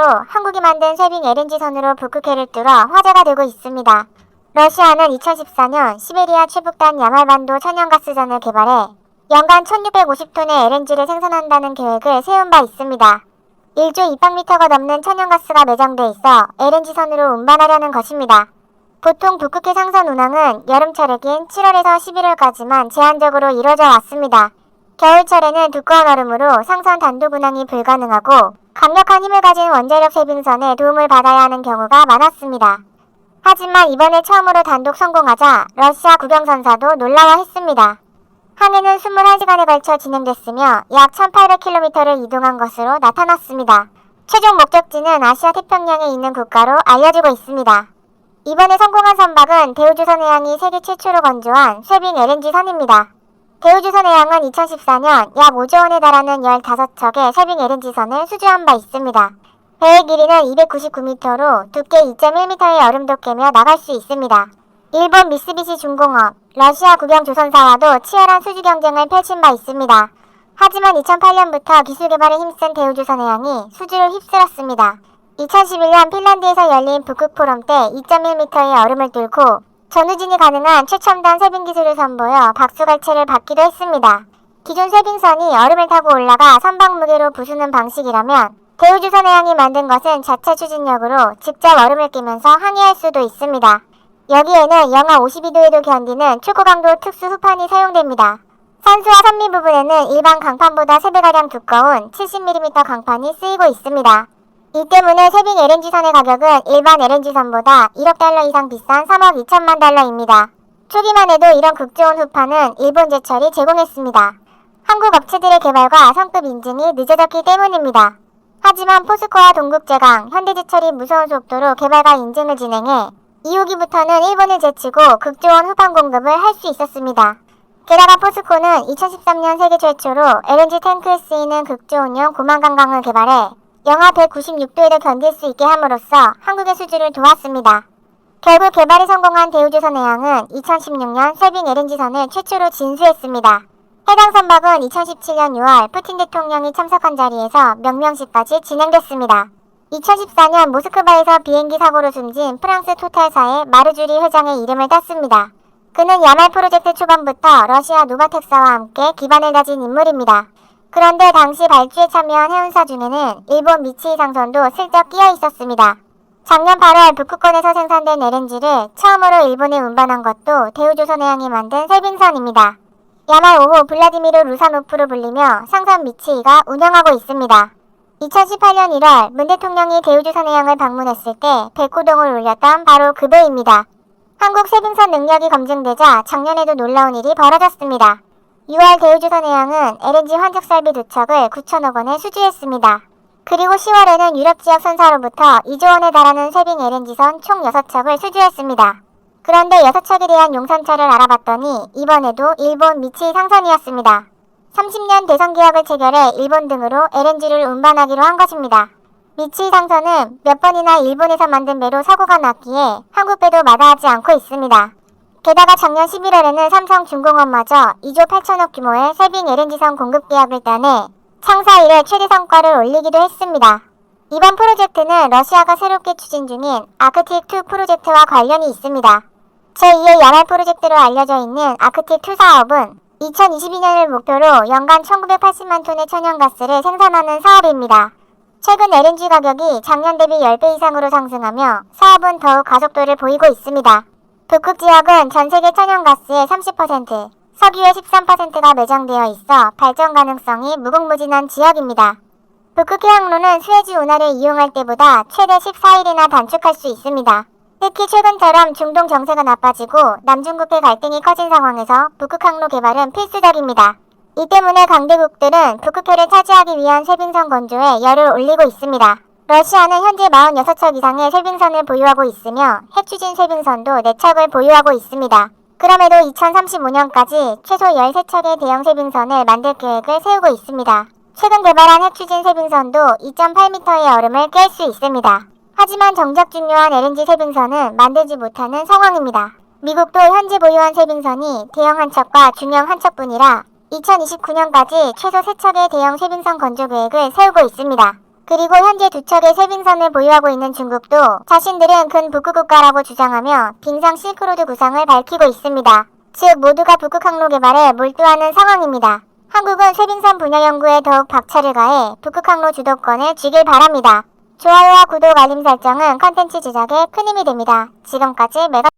한국이 만든 쇄빙 LNG선으로 북극해를 뚫어 화제가 되고 있습니다. 러시아는 2014년 시베리아 최북단 야말반도 천연가스전을 개발해 연간 1650톤의 LNG를 생산한다는 계획을 세운 바 있습니다. 1조 200리터가 넘는 천연가스가 매장돼 있어 LNG선으로 운반하려는 것입니다. 보통 북극해 상선 운항은 여름철이긴 7월에서 11월까지만 제한적으로 이뤄져 왔습니다. 겨울철에는 두꺼운 얼음으로 상선 단독 운항이 불가능하고 강력한 힘을 가진 원자력 쇄빙선의 도움을 받아야 하는 경우가 많았습니다. 하지만 이번에 처음으로 단독 성공하자 러시아 국영선사도 놀라워했습니다. 항해는 21시간에 걸쳐 진행됐으며 약 1800km를 이동한 것으로 나타났습니다. 최종 목적지는 아시아 태평양에 있는 국가로 알려지고 있습니다. 이번에 성공한 선박은 대우조선해양이 세계 최초로 건조한 쇄빙 LNG선입니다. 대우조선해양은 2014년 약 5조 원에 달하는 15척의 쇄빙 LNG선을 수주한 바 있습니다. 배의 길이는 299m로 두께 2.1m의 얼음도 깨며 나갈 수 있습니다. 일본 미쓰비시 중공업, 러시아 국영조선사와도 치열한 수주 경쟁을 펼친 바 있습니다. 하지만 2008년부터 기술 개발에 힘쓴 대우조선해양이 수주를 휩쓸었습니다. 2011년 핀란드에서 열린 북극 포럼 때 2.1m의 얼음을 뚫고 전후진이 가능한 최첨단 쇄빙 기술을 선보여 박수갈채를 받기도 했습니다. 기존 쇄빙선이 얼음을 타고 올라가 선박 무게로 부수는 방식이라면 대우조선해양이 만든 것은 자체 추진력으로 직접 얼음을 끼면서 항해할 수도 있습니다. 여기에는 영하 52도에도 견디는 초고강도 특수 후판이 사용됩니다. 산수와 선미 부분에는 일반 강판보다 3배가량 두꺼운 70mm 강판이 쓰이고 있습니다. 이 때문에 쇄빙 LNG선의 가격은 일반 LNG선보다 1억 달러 이상 비싼 3억 2천만 달러입니다. 초기만 해도 이런 극좋은 후판은 일본제철이 제공했습니다. 한국 업체들의 개발과 성급 인증이 늦어졌기 때문입니다. 하지만 포스코와 동국제강, 현대제철이 무서운 속도로 개발과 인증을 진행해 2호기부터는 일본을 제치고 극좋은 후판 공급을 할 수 있었습니다. 게다가 포스코는 2013년 세계 최초로 LNG 탱크에 쓰이는 극좋은용 고만강강을 개발해 영하 196도에도 견딜 수 있게 함으로써 한국의 수주를 도왔습니다. 결국 개발이 성공한 대우조선해양은 2016년 쇄빙 LNG선을 최초로 진수했습니다. 해당 선박은 2017년 6월 푸틴 대통령이 참석한 자리에서 명명식까지 진행됐습니다. 2014년 모스크바에서 비행기 사고로 숨진 프랑스 토탈사의 마르주리 회장의 이름을 땄습니다. 그는 야말 프로젝트 초반부터 러시아 노바텍사와 함께 기반을 다진 인물입니다. 그런데 당시 발주에 참여한 해운사 중에는 일본 미치이 상선도 슬쩍 끼어 있었습니다. 작년 8월 북극권에서 생산된 LNG를 처음으로 일본에 운반한 것도 대우조선해양이 만든 쇄빙선입니다. 야말 5호 블라디미르 루사노프로 불리며 상선 미치이가 운영하고 있습니다. 2018년 1월 문 대통령이 대우조선해양을 방문했을 때 백호동을 울렸던 바로 그 배입니다. 한국 쇄빙선 능력이 검증되자 작년에도 놀라운 일이 벌어졌습니다. 6월 대우조선해양은 LNG 환적 설비 2척을 9천억 원에 수주했습니다. 그리고 10월에는 유럽지역 선사로부터 2조 원에 달하는 쇄빙 LNG선 총 6척을 수주했습니다. 그런데 6척에 대한 용선처를 알아봤더니 이번에도 일본 미치이 상선이었습니다. 30년 대선 계약을 체결해 일본 등으로 LNG를 운반하기로 한 것입니다. 미치이 상선은 몇 번이나 일본에서 만든 배로 사고가 났기에 한국 배도 마다하지 않고 있습니다. 게다가 작년 11월에는 삼성중공업마저 2조 8천억 규모의 쇄빙 LNG선 공급 계약을 따내 창사 이래 최대 성과를 올리기도 했습니다. 이번 프로젝트는 러시아가 새롭게 추진 중인 아크틱2 프로젝트와 관련이 있습니다. 제2의 야말 프로젝트로 알려져 있는 아크틱2 사업은 2022년을 목표로 연간 1980만 톤의 천연가스를 생산하는 사업입니다. 최근 LNG 가격이 작년 대비 10배 이상으로 상승하며 사업은 더욱 가속도를 보이고 있습니다. 북극 지역은 전세계 천연가스의 30%, 석유의 13%가 매장되어 있어 발전 가능성이 무궁무진한 지역입니다. 북극해 항로는 수에즈 운하를 이용할 때보다 최대 14일이나 단축할 수 있습니다. 특히 최근처럼 중동 정세가 나빠지고 남중국해 갈등이 커진 상황에서 북극항로 개발은 필수적입니다. 이 때문에 강대국들은 북극해를 차지하기 위한 쇄빙선 건조에 열을 올리고 있습니다. 러시아는 현재 46척 이상의 쇄빙선을 보유하고 있으며 핵추진 쇄빙선도 4척을 보유하하고 있습니다. 그럼에도 2035년까지 최소 13척의 대형 쇄빙선을 만들 계획을 세우고 있습니다. 최근 개발한 핵추진 쇄빙선도 2.8m의 얼음을 깰 수 있습니다. 하지만 정작 중요한 LNG 쇄빙선은 만들지 못하는 상황입니다. 미국도 현재 보유한 쇄빙선이 대형 한 척과 중형 한 척뿐이라 2029년까지 최소 3척의 대형 쇄빙선 건조 계획을 세우고 있습니다. 그리고 현재 두 척의 쇄빙선을 보유하고 있는 중국도 자신들은 근북극 국가라고 주장하며 빙상 실크로드 구상을 밝히고 있습니다. 즉 모두가 북극 항로 개발에 몰두하는 상황입니다. 한국은 쇄빙선 분야 연구에 더욱 박차를 가해 북극 항로 주도권을 쥐길 바랍니다. 좋아요와 구독 알림 설정은 컨텐츠 제작에 큰 힘이 됩니다. 지금까지 메가